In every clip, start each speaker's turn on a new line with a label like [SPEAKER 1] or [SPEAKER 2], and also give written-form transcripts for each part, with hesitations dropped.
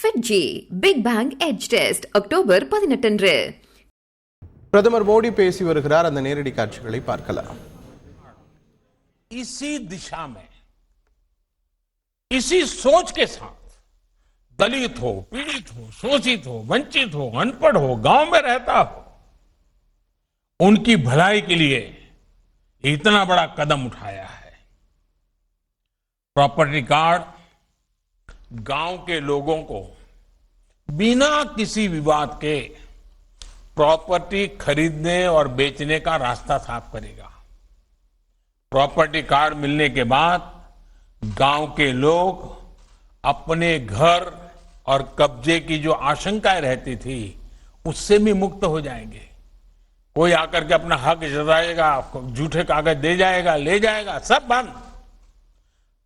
[SPEAKER 1] FitG big bang edge test October 18
[SPEAKER 2] பிரதமர் மோடி பேசி வருகிறார். அந்த நேரடி காட்சிகளை பார்க்கலாம்.
[SPEAKER 3] इसी दिशा में, इसी सोच के साथ दलित हो, पीड़ित हो, शोषित हो, वंचित हो, अनपढ़ हो, गांव में रहता हो, उनकी भलाई के लिए इतना बड़ा कदम उठाया है। प्रॉपर्टी कार्ड गांव के लोगों को बिना किसी विवाद के प्रॉपर्टी खरीदने और बेचने का रास्ता साफ करेगा। प्रॉपर्टी कार्ड मिलने के बाद गांव के लोग अपने घर और कब्जे की जो आशंकाएं रहती थी उससे भी मुक्त हो जाएंगे। कोई आकर के अपना हक जताएगा, झूठे कागज दे जाएगा, ले जाएगा, सब बंद।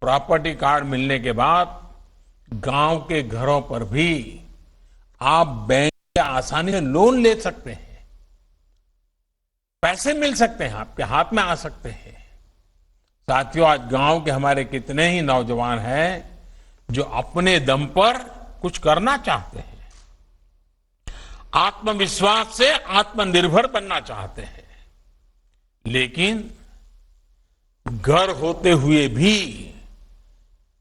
[SPEAKER 3] प्रॉपर्टी कार्ड मिलने के बाद गांव के घरों पर भी आप बैंक से आसानी से लोन ले सकते हैं, पैसे मिल सकते हैं, आपके हाथ में आ सकते हैं। साथियों, आज गांव के हमारे कितने ही नौजवान हैं जो अपने दम पर कुछ करना चाहते हैं, आत्मविश्वास से आत्मनिर्भर बनना चाहते हैं, लेकिन घर होते हुए भी,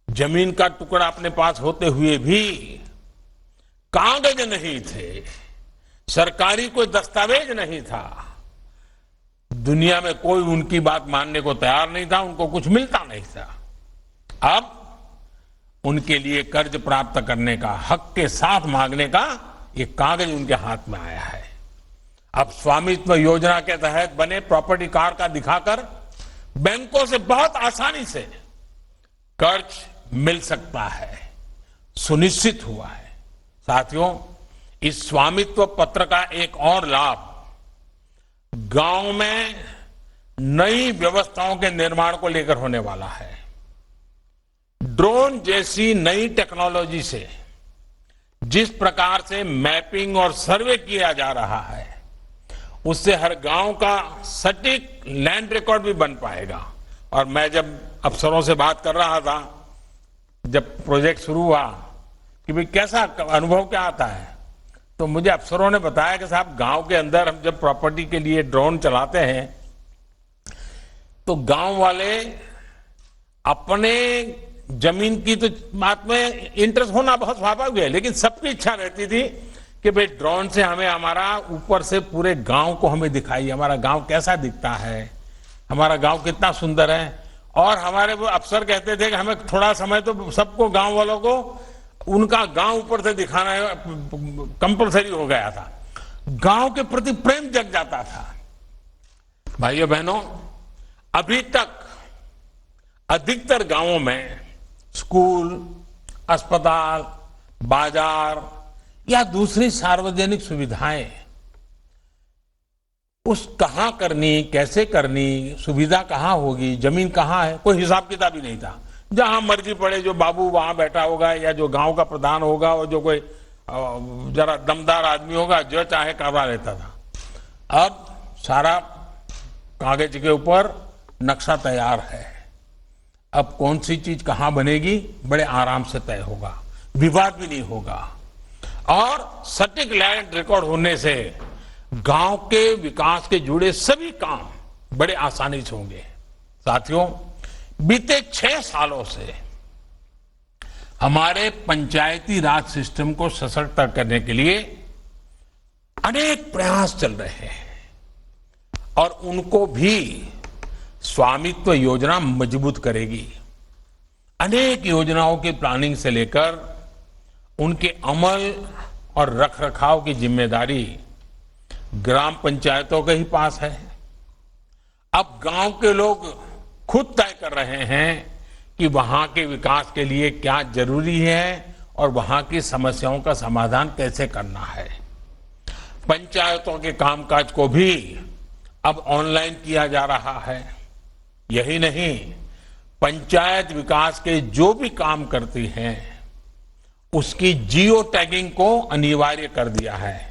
[SPEAKER 3] जमीन का टुकड़ा अपने पास होते हुए भी कागज नहीं थे, सरकारी कोई दस्तावेज नहीं था, दुनिया में कोई उनकी बात मानने को तैयार नहीं था, उनको कुछ मिलता नहीं था। अब उनके लिए कर्ज प्राप्त करने का, हक के साथ मांगने का ये कागज उनके हाथ में आया है। अब स्वामित्व योजना के तहत बने प्रॉपर्टी कार्ड का दिखाकर बैंकों से बहुत आसानी से कर्ज मिल सकता है, सुनिश्चित हुआ है। साथियों, इस स्वामित्व पत्र का एक और लाभ गांव में नई व्यवस्थाओं के निर्माण को लेकर होने वाला है। ड्रोन जैसी नई टेक्नोलॉजी से जिस प्रकार से मैपिंग और सर्वे किया जा रहा है, उससे हर गांव का सटीक लैंड रिकॉर्ड भी बन पाएगा। और मैं जब अफसरों से बात कर रहा था, जब प्रोजेक्ट शुरू हुआ कि भाई कैसा अनुभव क्या आता है, तो मुझे अफसरों ने बताया कि साहब, गांव के अंदर हम जब प्रॉपर्टी के लिए ड्रोन चलाते हैं तो गांव वाले अपने जमीन की तो बात में इंटरेस्ट होना बहुत स्वाभाविक है, लेकिन सबकी इच्छा रहती थी कि भाई ड्रोन से हमें हमारा ऊपर से पूरे गांव को हमें दिखाइए, हमारा गांव कैसा दिखता है, हमारा गांव कितना सुंदर है। और हमारे वो अफसर कहते थे कि हमें थोड़ा समय तो सबको, गांव वालों को उनका गांव ऊपर से दिखाना कंपलसरी हो गया था। गांव के प्रति प्रेम जग जाता था। भाइयों बहनों, अभी तक अधिकतर गांवों में स्कूल, अस्पताल, बाजार या दूसरी सार्वजनिक सुविधाएं उस कहां करनी, कैसे करनी, सुविधा कहां होगी, जमीन कहां है, कोई हिसाब किताब ही नहीं था। जहां मर्जी पड़े, जो बाबू वहां बैठा होगा या जो गांव का प्रधान होगा और जो कोई जरा दमदार आदमी होगा, जो चाहे करवा लेता था। अब सारा कागज के ऊपर नक्शा तैयार है। अब कौन सी चीज कहां बनेगी बड़े आराम से तय होगा, विवाद भी नहीं होगा। और सटीक लैंड रिकॉर्ड होने से गांव के विकास के जुड़े सभी काम बड़े आसानी से होंगे। साथियों, बीते 6 सालों से हमारे पंचायती राज सिस्टम को सशक्त करने के लिए अनेक प्रयास चल रहे हैं और उनको भी स्वामित्व योजना मजबूत करेगी। अनेक योजनाओं की प्लानिंग से लेकर उनके अमल और रखरखाव की जिम्मेदारी ग्राम पंचायतों के ही पास है। अब गांव के लोग खुद तय कर रहे हैं कि वहां के विकास के लिए क्या जरूरी है और वहां की समस्याओं का समाधान कैसे करना है। पंचायतों के कामकाज को भी अब ऑनलाइन किया जा रहा है। यही नहीं, पंचायत विकास के जो भी काम करती हैं उसकी जियो टैगिंग को अनिवार्य कर दिया है।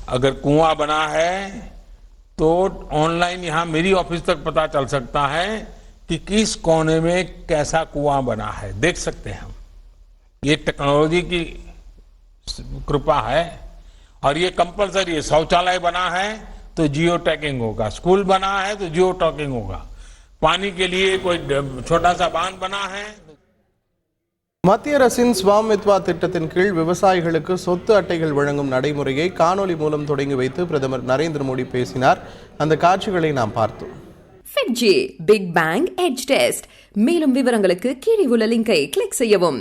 [SPEAKER 3] अगर कुआं बना है तो ऑनलाइन यहां मेरी ऑफिस तक पता चल सकता है कि किस कोने में कैसा कुआं बना है, देख सकते हैं हम। ये टेक्नोलॉजी की कृपा है और ये कंपलसरी है। शौचालय बना है तो जियो टैगिंग होगा, स्कूल बना है तो जियो टैगिंग होगा, पानी के लिए कोई छोटा सा बांध बना है।
[SPEAKER 2] மத்திய அரசின் ஸ்வாமித்வா திட்டத்தின் கீழ் விவசாயிகளுக்கு சொத்து அட்டைகள் வழங்கும் நடைமுறையை காணொலி மூலம் தொடங்கி வைத்து பிரதமர் நரேந்திர மோடி பேசினார். அந்த காட்சிகளை நாம் பார்த்தோம்.
[SPEAKER 1] FitG big bang edge test. மேலும் விவரங்களுக்கு கீழே உள்ள லிங்கை கிளிக் செய்யவும்.